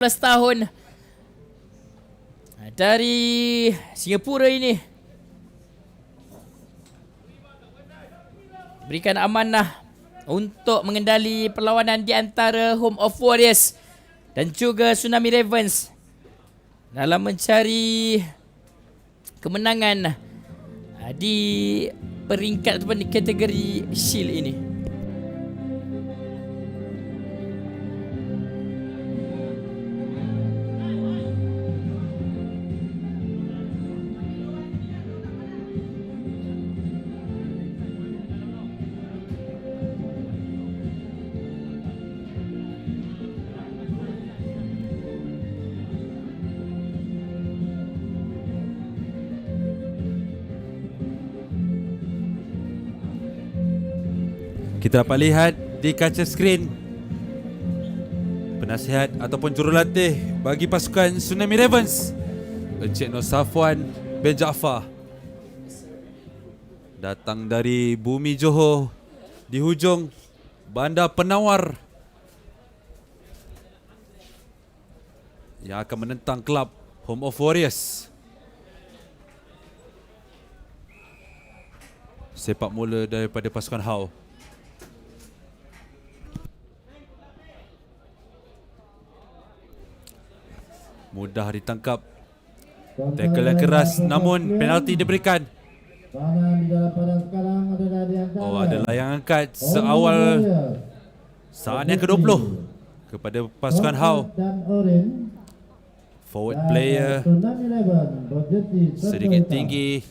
tahun dari Singapura ini berikan amanah untuk mengendali perlawanan di antara Home of Warriors dan juga Tsunami Ravens dalam mencari kemenangan di peringkat ataupun di kategori Shield ini. Kita dapat lihat di kaca skrin penasihat ataupun jurulatih bagi pasukan Tsunami Ravens, Encik Nur Safwan bin Jaafar, datang dari bumi Johor di hujung Bandar Penawar yang akan menentang kelab Home of Warriors. Sepak mula daripada pasukan HAW. Mudah ditangkap. Tackle yang keras namun penalti diberikan. Oh, ada layang angkat seawal saat yang ke-20 kepada pasukan HAW. Forward player sedikit tinggi.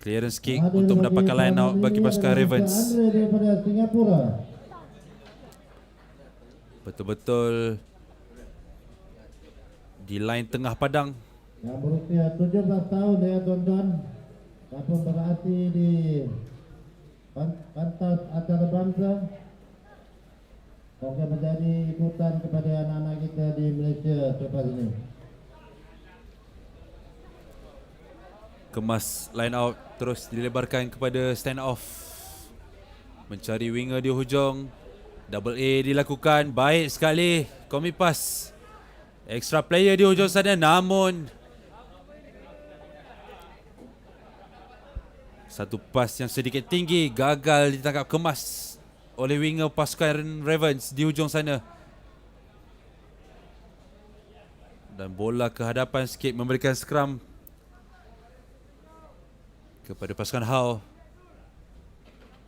Clearance kick untuk mendapatkan line out bagi pasukan Ravens. Betul-betul di line tengah padang. Yang berusia 17 tahun ya tuan-tuan, dapat berarti di pentas antarabangsa. Semoga menjadi ikutan kepada anak-anak kita di Malaysia selepas ini. Kemas line out terus dilebarkan kepada stand off. Mencari winger di hujung. Double A dilakukan. Baik sekali. Komi pass. Extra player di hujung sana namun satu pas yang sedikit tinggi gagal ditangkap kemas oleh winger pasukan Ravens di hujung sana. Dan bola ke hadapan sikit memberikan scrum kepada pasukan HAW.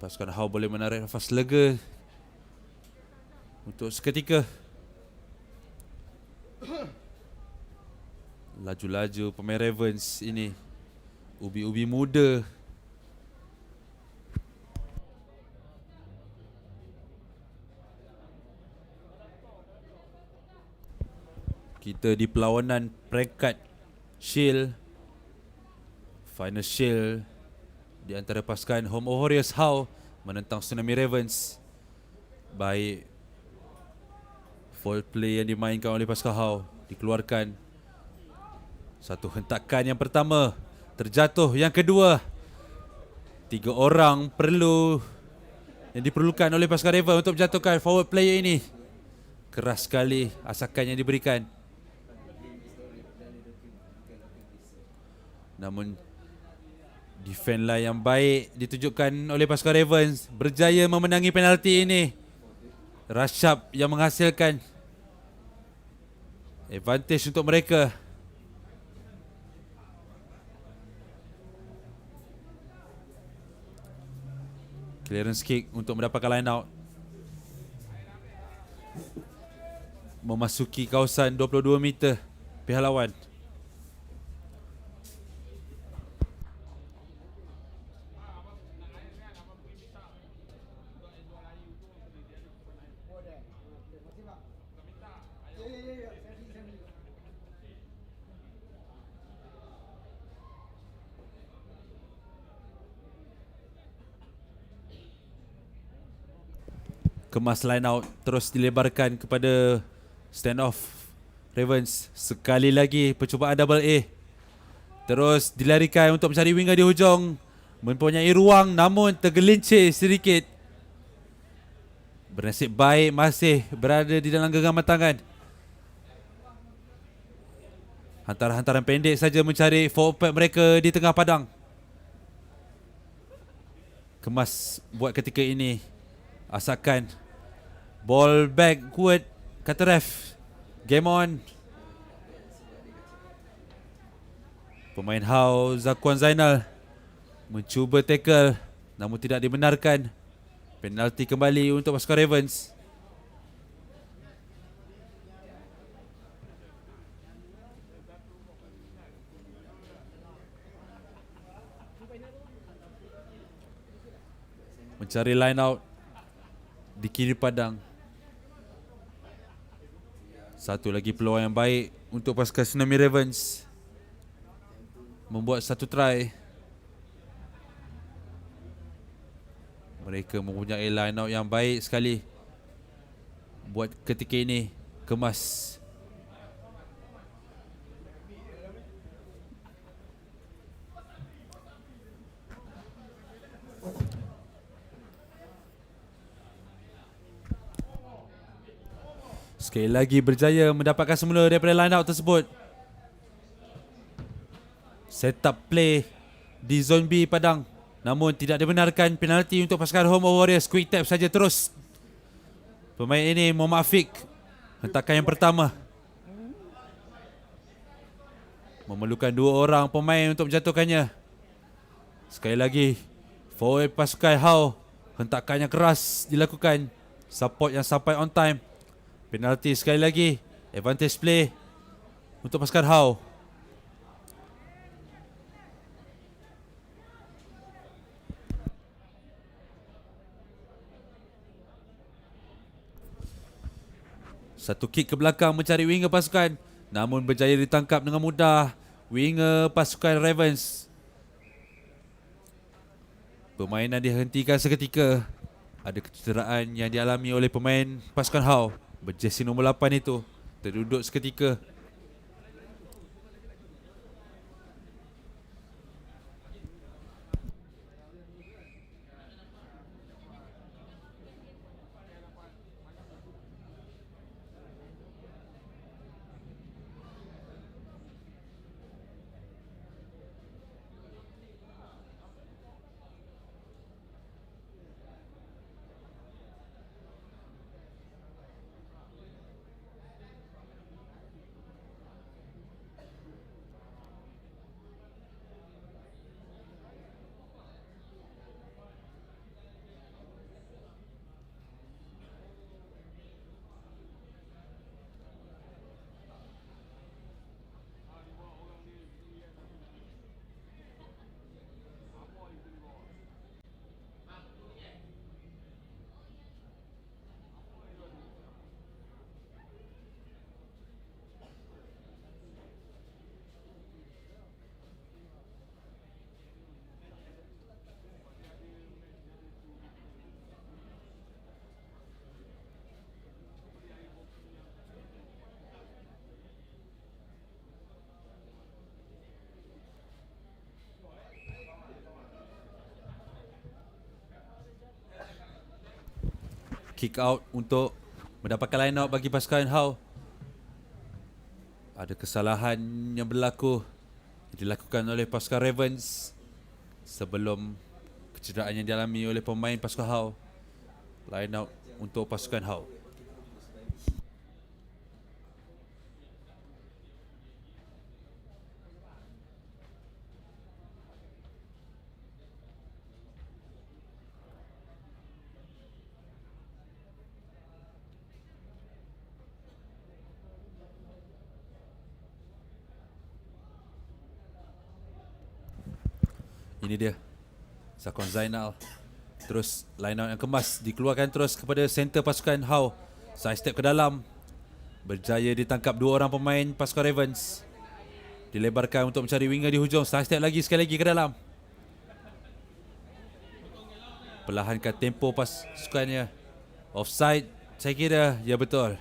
Pasukan HAW boleh menarik nafas lega untuk seketika. Laju-laju pemain Ravens ini, ubi-ubi muda. Kita di perlawanan peringkat Shield, Final Shield di antara pasukan Home of Warriors HAW menentang Tsunami Ravens. Baik full play yang dimainkan oleh pasukan HAW dikeluarkan. Satu hentakan yang pertama terjatuh, yang kedua 3 orang yang diperlukan oleh pasukan Ravens untuk menjatuhkan forward player ini. Keras sekali asakan yang diberikan. Namun defend line yang baik ditunjukkan oleh pasukan Ravens, berjaya memenangi penalti ini. Rashab yang menghasilkan advantage untuk mereka. Clearance kick untuk mendapatkan line out. Memasuki kawasan 22 meter pihak lawan. Kemas line out terus dilebarkan kepada stand off Ravens. Sekali lagi percubaan double A. Terus dilarikan untuk mencari winger di hujung. Mempunyai ruang namun tergelincir sedikit. Bernasib baik masih berada di dalam genggaman tangan Hantaran-hantaran pendek saja mencari forward pack mereka di tengah padang. Kemas buat ketika ini. Asalkan ball back kuat, kata ref. Game on. Pemain Hao Zakuan Zainal mencuba tackle namun tidak dibenarkan. Penalti kembali untuk pasukan Ravens. Mencari line out di kiri padang. Satu lagi peluang yang baik untuk pasukan Tsunami Ravens membuat satu try. Mereka mempunyai line out yang baik sekali buat ketika ini. Kemas. Sekali lagi berjaya mendapatkan semula daripada line out tersebut. Set up play di zone B padang, namun tidak dibenarkan. Penalti untuk pasukan Home of Warriors. Quick tap saja terus. Pemain ini Muhammad Afiq hentakan yang pertama. Memerlukan 2 orang pemain untuk menjatuhkannya. Sekali lagi forward pasukan Hao, hentakan yang keras dilakukan. Support yang sampai on time. Penalti sekali lagi. Advantage play untuk pasukan Hao. Satu kick ke belakang mencari winger pasukan, namun berjaya ditangkap dengan mudah winger pasukan Ravens. Permainan dihentikan seketika. Ada kecederaan yang dialami oleh pemain pasukan Hao. Berjersey nombor 8 itu terduduk seketika. Kick out untuk mendapatkan line out bagi pasukan Hao. Ada kesalahan yang berlaku dilakukan oleh pasukan Ravens sebelum kecederaan yang dialami oleh pemain pasukan Hao. Line out untuk pasukan Hao. Ini dia Zakuan Zainal. Terus line out yang kemas dikeluarkan terus kepada center pasukan Hao. Side step ke dalam. Berjaya ditangkap 2 orang pemain pasukan Ravens. Dilebarkan untuk mencari winger di hujung. Side step lagi sekali lagi ke dalam. Perlahankan tempo pasukannya. Offside saya kira. Ya betul.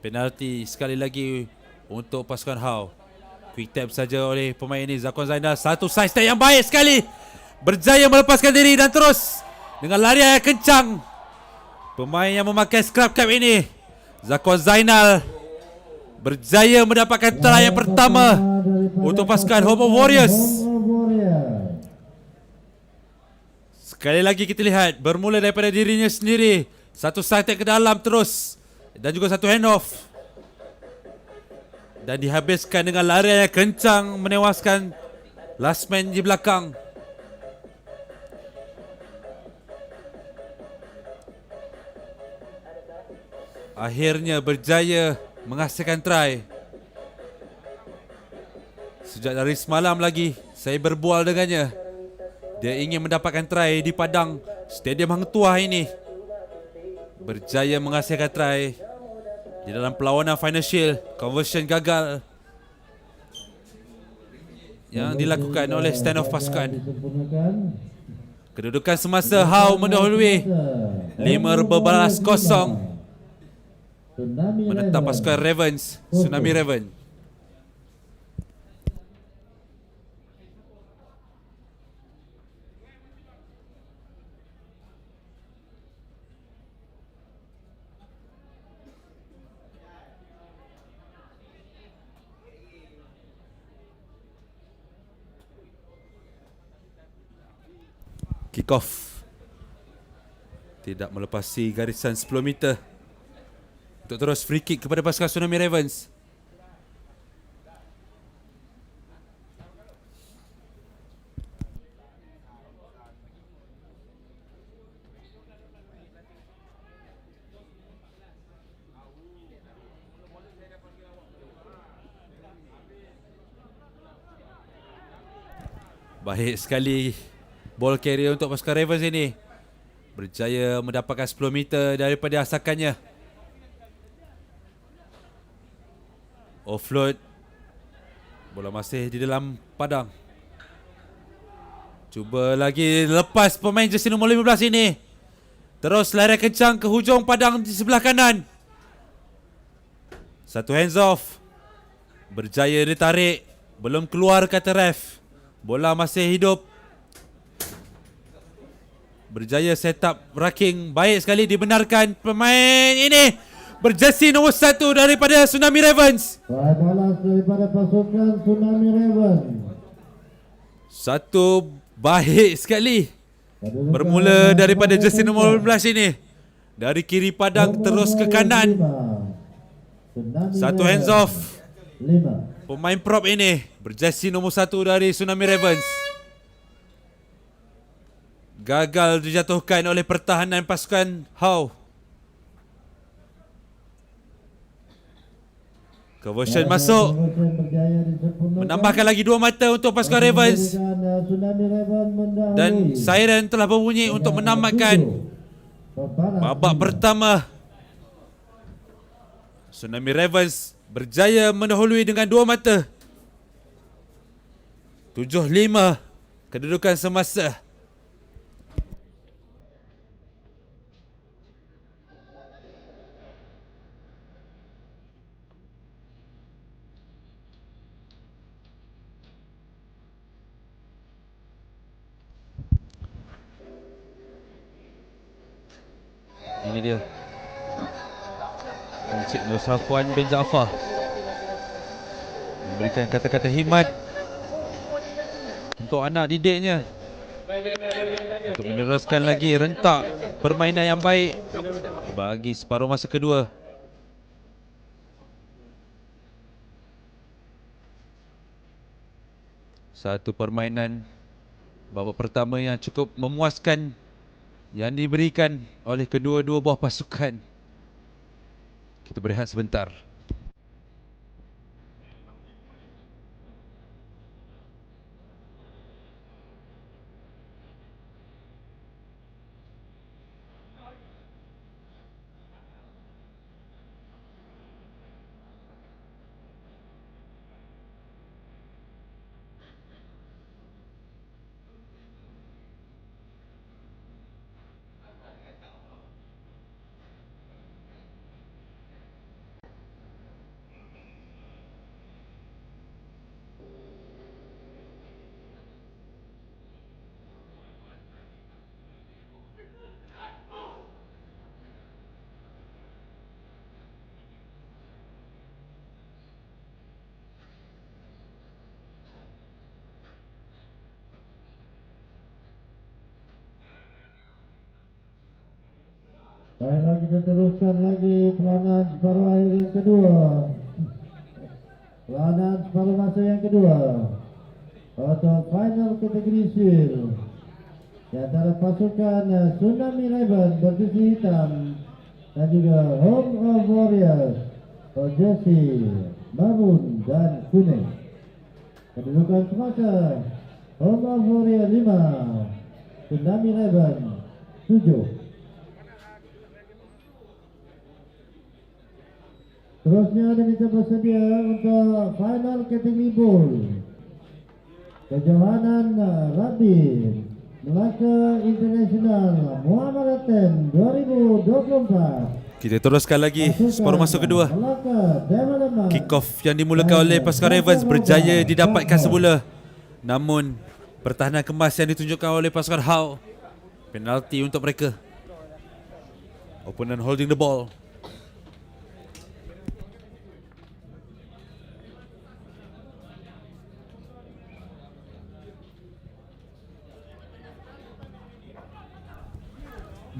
Penalti sekali lagi untuk pasukan Hao. Quick tap saja oleh pemain ini Zakuan Zainal. Satu side step yang baik sekali. Berjaya melepaskan diri dan terus dengan larian yang kencang. Pemain yang memakai scrub cap ini Zakuan Zainal berjaya mendapatkan try yang pertama untuk pasukan Home of Warriors. Sekali lagi kita lihat, bermula daripada dirinya sendiri. Satu side ke dalam terus. Dan juga satu hand off. Dan dihabiskan dengan larian yang kencang, menewaskan last man di belakang. Akhirnya berjaya menghasilkan try. Sejak dari semalam lagi saya berbual dengannya. Dia ingin mendapatkan try di padang Stadium Hang Tuah ini. Berjaya menghasilkan try di dalam perlawanan Final Shield. Conversion gagal yang dilakukan oleh stand-off pasukan. Kedudukan semasa Hao mendahului 5-0 menentang pasukan Ravens, Tsunami Raven. Kick off. Tidak melepasi garisan 10 meter. Untuk terus free kick kepada pasukan Tsunami Ravens. Baik sekali ball carrier untuk pasukan Ravens ini. Berjaya mendapatkan 10 meter daripada asakannya. Offload. Bola masih di dalam padang. Cuba lagi lepas pemain jersey nombor 15 ini. Terus lari kencang ke hujung padang di sebelah kanan. Satu hands off. Berjaya ditarik. Belum keluar kata ref. Bola masih hidup. Berjaya set up racking. Baik sekali dibenarkan pemain ini. Berjersey nombor 1 daripada Tsunami Ravens. Try balas daripada pasukan Tsunami Raven. Satu baik sekali. Bermula daripada jersey nombor 15 ini. Dari kiri padang terus ke kanan. Satu hands off. 5. Pemain prop ini berjersey nombor 1 dari Tsunami Ravens. Gagal dijatuhkan oleh pertahanan pasukan Hao. Conversion masuk. Menambahkan lagi 2 mata untuk pasukan Ravens. Dan siren telah berbunyi untuk menamatkan babak pertama. Tsunami Ravens berjaya mendahului dengan 2 mata. 7-5 kedudukan semasa. Ini dia Encik Nur Safwan bin Jaafar memberikan kata-kata khidmat untuk anak didiknya untuk meneruskan lagi rentak permainan yang baik bagi separuh masa kedua. Satu permainan babak pertama yang cukup memuaskan yang diberikan oleh kedua-dua buah pasukan. Kita berehat sebentar. Baiklah, kita teruskan lagi peranan separuh akhir yang kedua. Peranan separuh masa yang kedua atau final kategori shield di antara pasukan Tsunami Raven berjersey hitam dan juga Home of Warriors berjersey maroon dan kuning. Kedudukan semasa Home of Warriors 5, Tsunami Raven 7. Terusnya diminta bersedia untuk final kategori bowl. Kejohanan Rugby Melaka International Muhammadatan 2024. Kita teruskan lagi separuh masa kedua. Kick off yang dimulakan oleh pasukan Ravens berjaya didapatkan semula. Namun pertahanan kemas yang ditunjukkan oleh pasukan How. Penalti untuk mereka. Opponent holding the ball.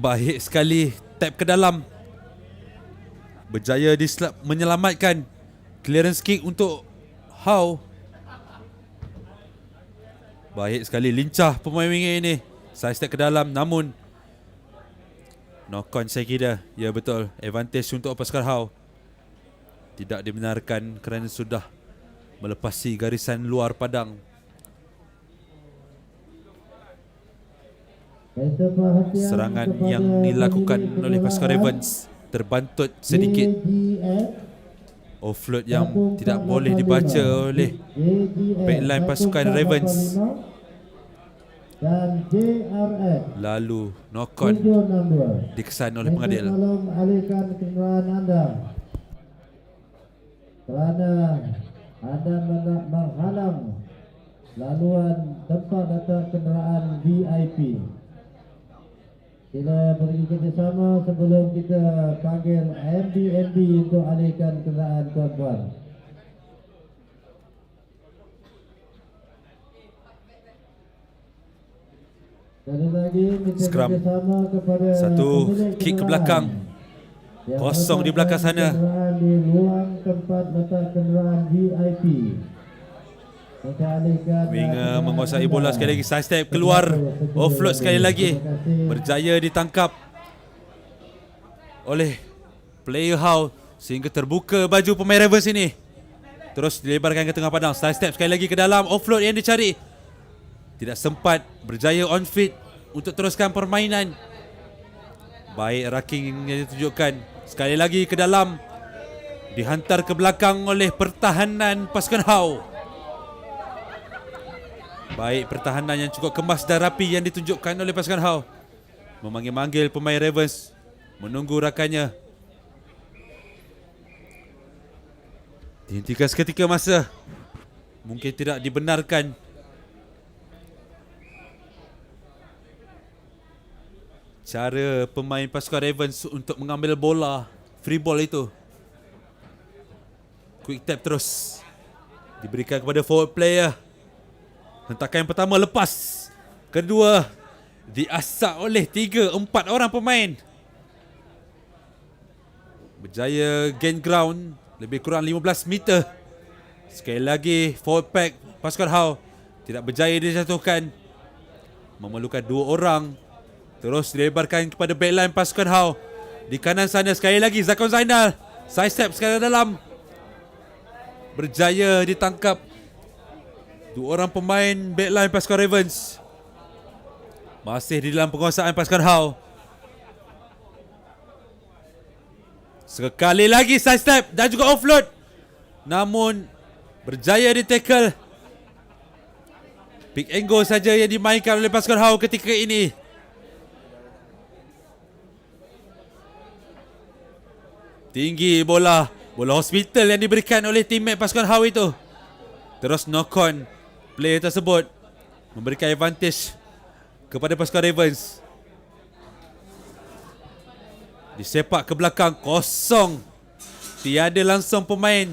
Baik sekali tap ke dalam. Berjaya menyelamatkan. Clearance kick untuk How. Baik sekali lincah pemain winger ini. Side step ke dalam namun knock on saya kira. Ya betul, advantage untuk pasukan How. Tidak dibenarkan kerana sudah melepasi garisan luar padang. Serangan yang dilakukan oleh pasukan Ravens terbantut sedikit. Offload yang tidak boleh dibaca oleh backline pasukan Ravens. Dan JRF Lalu knock on dikesan oleh pengadil. Tolong alihkan kenderaan anda kerana anda menghalang laluan tempat datang kenderaan VIP. Kita beri kerjasama sebelum kita panggil MD untuk alihkan kenderaan tuan-tuan. Sekali lagi kita Scrum. kerjasama kepada Satu pemilik kick ke kenderaan belakang. yang Kosong di belakang meletakkan sana. kenderaan di ruang tempat letak kenderaan VIP. Kita alihkan Winger kenderaan menguasai anda. bola sekali lagi. Side step keluar. Offload sekali lagi. Terima kasih. Berjaya ditangkap oleh player How sehingga terbuka baju pemain Ravens ini. Terus dilebarkan ke tengah padang. Side step sekali lagi ke dalam. Offload yang dicari. Tidak sempat berjaya on feet untuk teruskan permainan. Baik racking yang ditunjukkan. Sekali lagi ke dalam. Dihantar ke belakang oleh pertahanan pasukan How. Baik pertahanan yang cukup kemas dan rapi yang ditunjukkan oleh pasukan How. Memanggil-manggil pemain Ravens. Menunggu rakannya. Dihentikan seketika masa. Mungkin tidak dibenarkan. Cara pemain pasukan Ravens untuk mengambil bola. Free ball itu. Quick tap terus. Diberikan kepada forward player. Hentakan yang pertama lepas. Kedua diasak oleh 3-4 orang pemain. Berjaya gain ground lebih kurang 15 meter. Sekali lagi forward pack pasukan How tidak berjaya dijatuhkan. Memerlukan 2 orang. Terus dilebarkan kepada backline pasukan How. Di kanan sana sekali lagi Zakon Zainal. Side step sekali dalam. Berjaya ditangkap 2 orang pemain backline pasukan Ravens. Masih di dalam penguasaan pasukan How. Sekali lagi side step dan juga offload. Namun berjaya di tackle. Pick and go saja yang dimainkan oleh pasukan How ketika ini. Tinggi bola. Bola hospital yang diberikan oleh teammate pasukan How itu. Terus knock on. Player tersebut memberikan advantage kepada pasukan Ravens. Disepak ke belakang. Kosong. Tiada langsung pemain.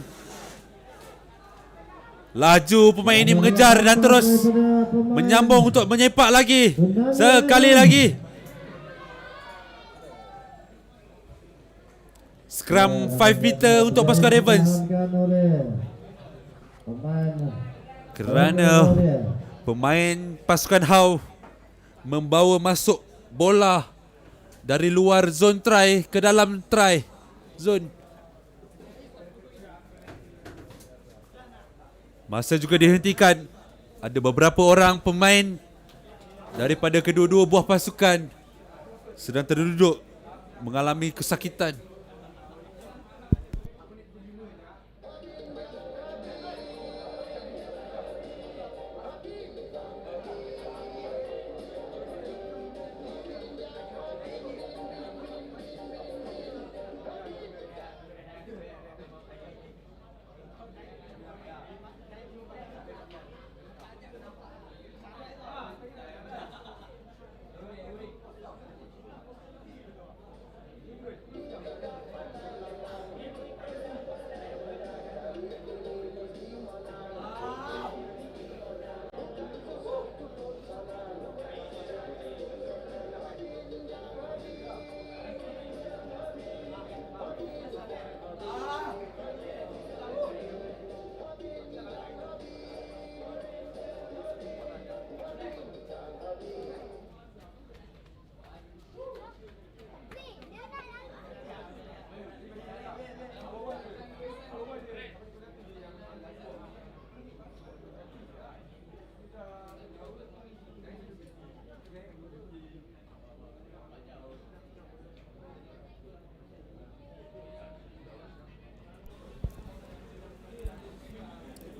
Laju pemain ini mengejar dan terus menyambung untuk menyepak lagi. Sekali lagi. Scrum 5 meter untuk pasukan Ravens. Dipertahankan oleh pemain Kerana pemain pasukan How membawa masuk bola dari luar zone try ke dalam try zone. Masa juga dihentikan. Ada beberapa orang pemain daripada kedua-dua buah pasukan sedang terduduk mengalami kesakitan.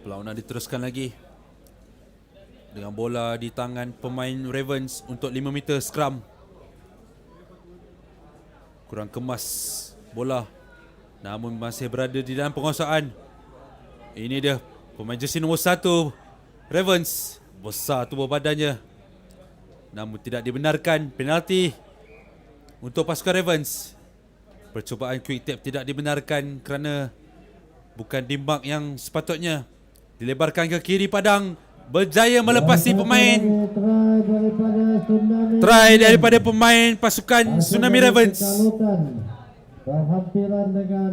Perlawanan diteruskan lagi dengan bola di tangan pemain Ravens untuk 5 meter scrum. Kurang kemas bola, namun masih berada di dalam penguasaan. Ini dia pemain jersey nombor 1 Ravens. Besar tubuh badannya, namun tidak dibenarkan. Penalti untuk pasukan Ravens. Percubaan quick tap tidak dibenarkan kerana bukan di mark yang sepatutnya. Dilebarkan ke kiri padang, berjaya melepasi pemain. Try daripada pemain pasukan Tsunami Ravens.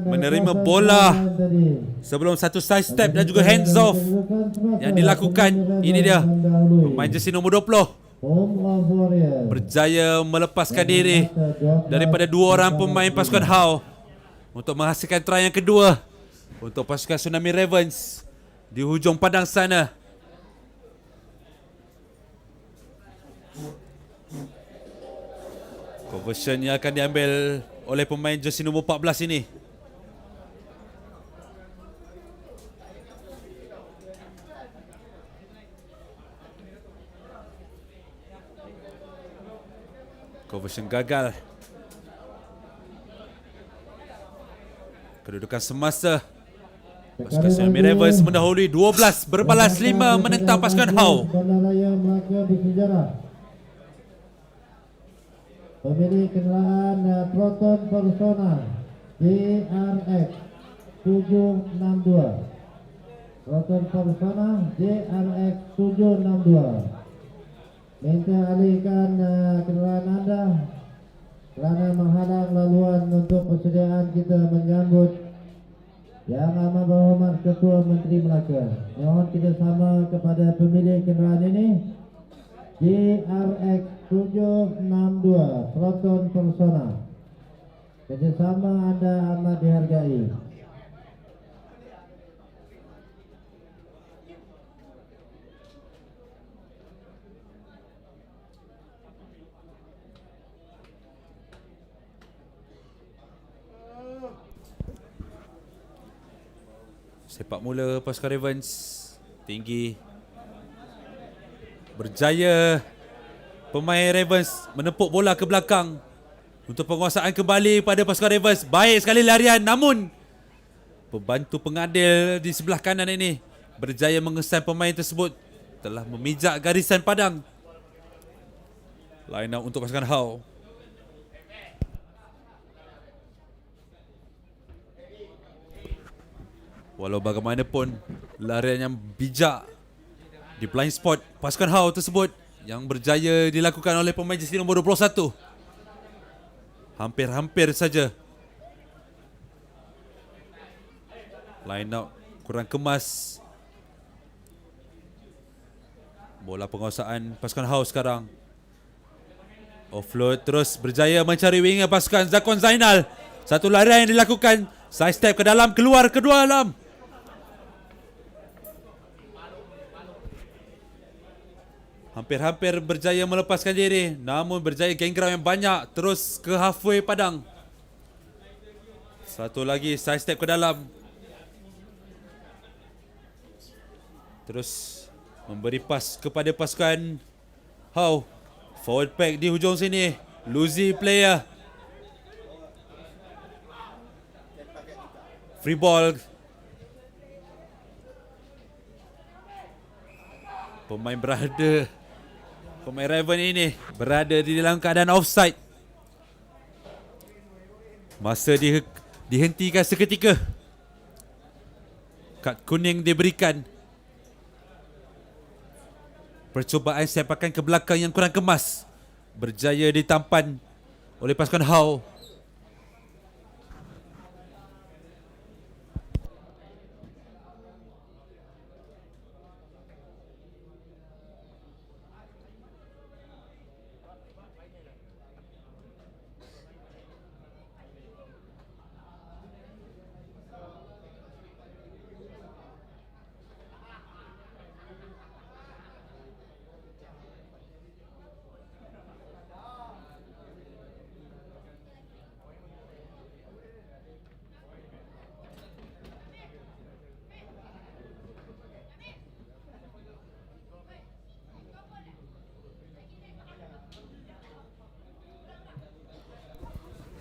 Menerima bola sebelum satu side step dan juga hands off yang dilakukan. Ini dia pemain jersey nombor 20 berjaya melepaskan diri daripada dua orang pemain pasukan How untuk menghasilkan try yang kedua untuk pasukan Tsunami Ravens di hujung padang sana. Conversion yang akan diambil oleh pemain jersey nombor 14 ini. Conversion gagal. Kedudukan semasa pasukan Tsunami Ravens mendahului 12 berbalas 5 menentang pasukan How. Pemilik kendaraan Proton Persona JRX 762. Proton Persona JRX 762. Minta alihkan kendaraan anda kerana menghalang laluan untuk persediaan kita menyambut Yang Amat Berhormat Ketua Menteri Melaka. Mohon kerjasama kepada pemilik kenderaan ini. JRX 762 Proton Persona. Kerjasama anda amat dihargai. Sepak mula pasukan Ravens tinggi. Berjaya pemain Ravens menepuk bola ke belakang untuk penguasaan kembali pada pasukan Ravens. Baik sekali larian, namun pembantu pengadil di sebelah kanan ini berjaya mengesan pemain tersebut telah memijak garisan padang. Line out untuk pasukan How. Walau bagaimanapun, larian yang bijak di blind spot pasukan How tersebut yang berjaya dilakukan oleh pemain jersey nombor 21. Hampir-hampir saja Line out kurang kemas. Bola penguasaan pasukan House sekarang. Offload terus berjaya mencari winger pasukan Zakwan Zainal. Satu larian yang dilakukan. Side step ke dalam, keluar ke dalam. Hampir-hampir berjaya melepaskan diri. Namun berjaya gain ground yang banyak. Terus ke halfway padang. Satu lagi side step ke dalam. Terus memberi pas kepada pasukan How. Forward pack di hujung sini. Luzi player. Free ball. Pemain Raven ini berada di dalam keadaan offside. Masa dihentikan seketika. Kad kuning diberikan. Percubaan sepakan ke belakang yang kurang kemas berjaya ditampan oleh pasukan How.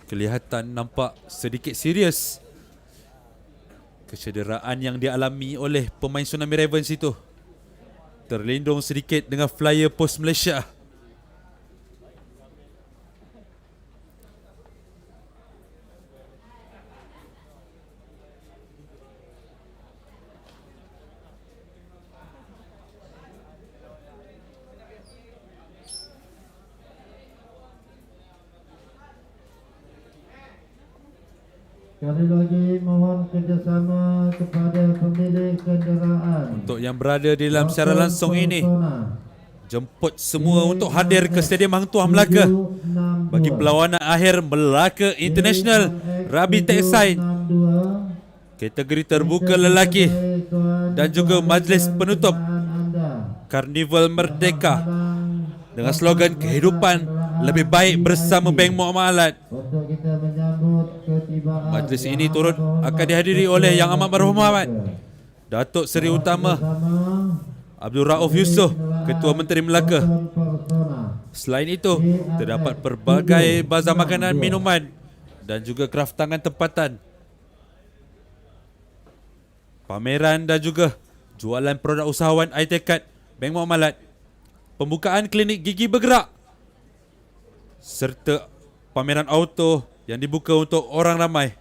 Kelihatan nampak sedikit serius kecederaan yang dialami oleh pemain Tsunami Ravens itu. Terlindung sedikit dengan flyer post Malaysia. Sekali lagi mohon kerjasama kepada pemilik kenderaan. Untuk yang berada di dalam secara langsung ini, jemput semua untuk hadir ke Stadium Hang Tuah Melaka bagi perlawanan akhir Melaka International Rugby Tag Side kategori terbuka lelaki dan juga majlis penutup Karnival Merdeka dengan slogan kehidupan lebih baik bersama Bank Muamalat. Untuk kita menyambut ketibaan Majlis ini turut akan dihadiri oleh Yang Amat Berhormat Datuk Seri Utama Abdul Rauf Yusof, Ketua Menteri Melaka. Selain itu, terdapat pelbagai bazar makanan, minuman dan juga kraftangan tempatan, pameran dan juga jualan produk usahawan iTekad Bank Muamalat, pembukaan klinik gigi bergerak serta pameran auto yang dibuka untuk orang ramai.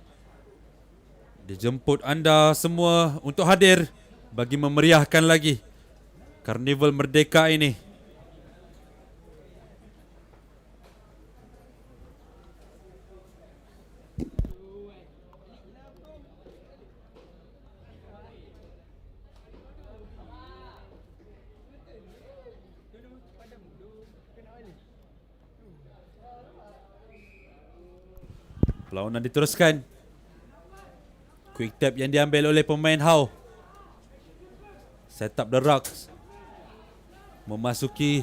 Dijemput anda semua untuk hadir bagi memeriahkan lagi Karnival Merdeka ini. Perlawanan diteruskan. Quick tap yang diambil oleh pemain How. Set up the rocks. Memasuki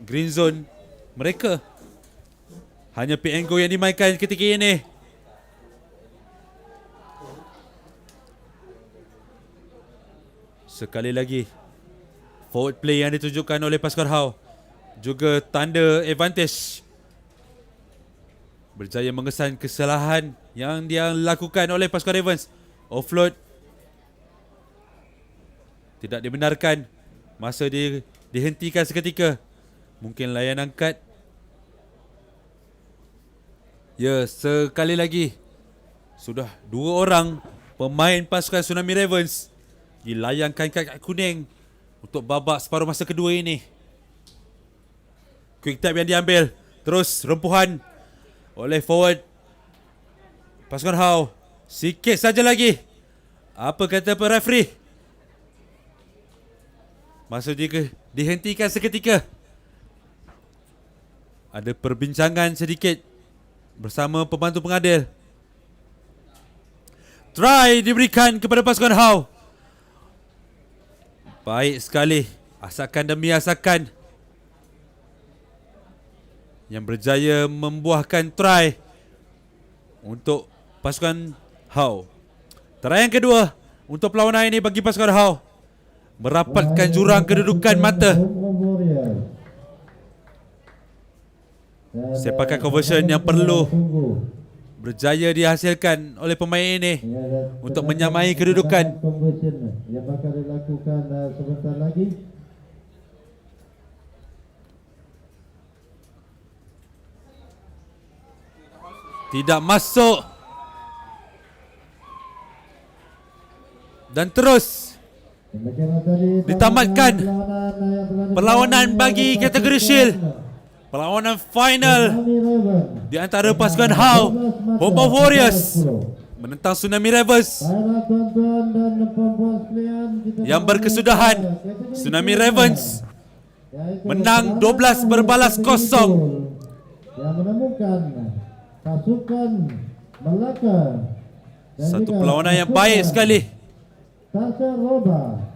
green zone mereka. Hanya pick and go yang dimainkan ketika ini. Sekali lagi, forward play yang ditunjukkan oleh pasukan How. Juga tanda advantage. Berjaya mengesan kesalahan yang dia lakukan oleh pasukan Ravens. Offload tidak dibenarkan. Masa dihentikan seketika. Mungkin layan angkat. Ya, sekali lagi. Sudah 2 orang pemain pasukan Tsunami Ravens dilayangkan kad kuning untuk babak separuh masa kedua ini. Quick tap yang diambil. Terus rempuhan oleh forward pasukan How. Sikit saja lagi. Apa kata Pak referee? Maksudnya dihentikan seketika. Ada perbincangan sedikit bersama pembantu pengadil. Try diberikan kepada pasukan How. Baik sekali. Asakan demi asakan yang berjaya membuahkan try untuk pasukan How. Try yang kedua untuk perlawanan ini bagi pasukan How. Merapatkan jurang kedudukan mata. Sepakan conversion yang perlu berjaya dihasilkan oleh pemain ini untuk menyamai kedudukan. Yang bakal dilakukan sebentar lagi. Tidak masuk. Dan terus ditamatkan perlawanan bagi kategori Shield. Perlawanan final di antara pasukan How, Home of Warriors menentang Tsunami Ravens. Yang berkesudahan, Tsunami Ravens menang 12 berbalas kosong. Yang menemukan pasukan Melaka. Satu perlawanan yang baik sekali. Tasha Roba